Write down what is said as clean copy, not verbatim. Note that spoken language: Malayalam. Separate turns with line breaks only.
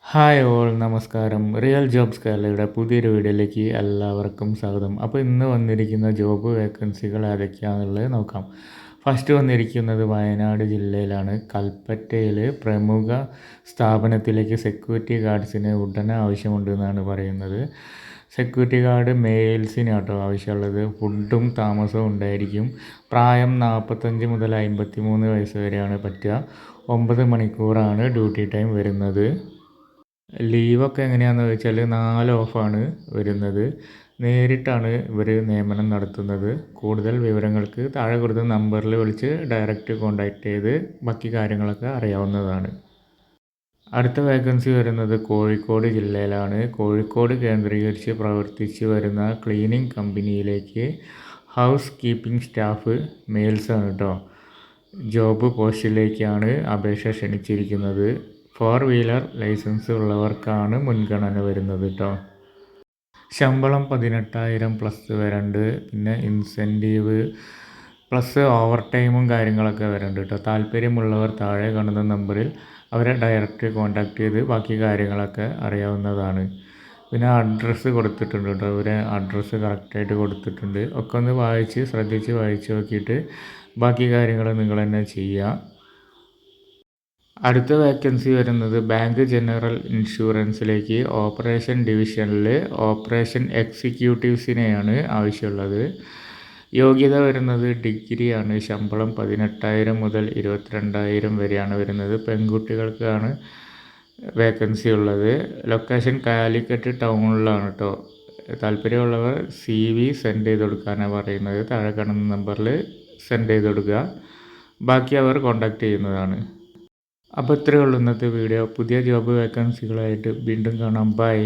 ഹായ് ഓൾ നമസ്കാരം. റിയൽ ജോബ്സ് കേരളയുടെ പുതിയൊരു വീഡിയോയിലേക്ക് എല്ലാവർക്കും സ്വാഗതം. അപ്പോൾ ഇന്ന് വന്നിരിക്കുന്ന ജോബ് വേക്കൻസികൾ ഏതൊക്കെയാണെന്നുള്ളത് നോക്കാം. ഫസ്റ്റ് വന്നിരിക്കുന്നത് വയനാട് ജില്ലയിലാണ്. കൽപ്പറ്റയിൽ പ്രമുഖ സ്ഥാപനത്തിലേക്ക് സെക്യൂരിറ്റി ഗാർഡ്സിന് ഉടനെ ആവശ്യമുണ്ടെന്നാണ് പറയുന്നത്. സെക്യൂരിറ്റി ഗാർഡ് മെയിൽസിനാട്ടോ ആവശ്യമുള്ളത്. ഫുഡും താമസവും ഉണ്ടായിരിക്കും. പ്രായം 45 മുതൽ 53 വയസ്സ് വരെയാണ് പറ്റുക. 9 മണിക്കൂറാണ് ഡ്യൂട്ടി ടൈം വരുന്നത്. ലീവൊക്കെ എങ്ങനെയാണെന്ന് വെച്ചാൽ 4 ഓഫാണ് വരുന്നത്. നേരിട്ടാണ് ഇവർ നിയമനം നടത്തുന്നത്. കൂടുതൽ വിവരങ്ങൾക്ക് താഴെ കൊടുത്ത നമ്പറിൽ വിളിച്ച് ഡയറക്റ്റ് കോൺടാക്റ്റ് ചെയ്ത് ബാക്കി കാര്യങ്ങളൊക്കെ അറിയാവുന്നതാണ്. അടുത്ത വേക്കൻസി വരുന്നത് കോഴിക്കോട് ജില്ലയിലാണ്. കോഴിക്കോട് കേന്ദ്രീകരിച്ച് പ്രവർത്തിച്ച് വരുന്ന ക്ലീനിങ് കമ്പനിയിലേക്ക് ഹൗസ് കീപ്പിംഗ് സ്റ്റാഫ് മെയിൽസാണ് കേട്ടോ. ജോബ് പോസ്റ്റിലേക്കാണ് അപേക്ഷ ക്ഷണിച്ചിരിക്കുന്നത്. 4 വീലർ ലൈസൻസ് ഉള്ളവർക്കാണ് മുൻഗണന വരുന്നത് കേട്ടോ. ശമ്പളം 18,000 പ്ലസ് വരുന്നുണ്ട്. പിന്നെ ഇൻസെൻറ്റീവ് പ്ലസ് ഓവർ ടൈമും കാര്യങ്ങളൊക്കെ വരുന്നുണ്ട് കേട്ടോ. താല്പര്യമുള്ളവർ താഴെ കാണുന്ന നമ്പറിൽ അവരെ ഡയറക്റ്റ് കോൺടാക്റ്റ് ചെയ്ത് ബാക്കി കാര്യങ്ങളൊക്കെ അറിയാവുന്നതാണ്. പിന്നെ അഡ്രസ്സ് കൊടുത്തിട്ടുണ്ട് കേട്ടോ. അവരെ അഡ്രസ്സ് കറക്റ്റായിട്ട് കൊടുത്തിട്ടുണ്ട്. ഒക്കെ ഒന്ന് ശ്രദ്ധിച്ച് വായിച്ച് നോക്കിയിട്ട് ബാക്കി കാര്യങ്ങൾ നിങ്ങൾ തന്നെ ചെയ്യുക. അടുത്ത വേക്കൻസി വരുന്നത് ബാങ്ക് ജനറൽ ഇൻഷുറൻസിലേക്ക് ഓപ്പറേഷൻ ഡിവിഷനിൽ ഓപ്പറേഷൻ എക്സിക്യൂട്ടീവ്സിനെയാണ് ആവശ്യമുള്ളത്. യോഗ്യത വരുന്നത് ഡിഗ്രിയാണ്. ശമ്പളം 18,000 മുതൽ 22,000 വരെയാണ് വരുന്നത്. പെൺകുട്ടികൾക്കാണ് വേക്കൻസി ഉള്ളത്. ലൊക്കേഷൻ കാലിക്കറ്റ് ടൗണിലാണ് കേട്ടോ. താല്പര്യമുള്ളവർ CV സെൻഡ് ചെയ്ത് കൊടുക്കാനാണ് പറയുന്നത്. താഴെ കാണുന്ന നമ്പറിൽ സെൻഡ് ചെയ്ത് കൊടുക്കുക. ബാക്കി അവർ കോൺടാക്റ്റ് ചെയ്യുന്നതാണ്. അപ്പോൾ ഇത്രയേ ഉള്ളൂ ഇന്നത്തെ വീഡിയോ. പുതിയ ജോബ് വേക്കൻസികളായിട്ട് വീണ്ടും കാണാം. ബൈ.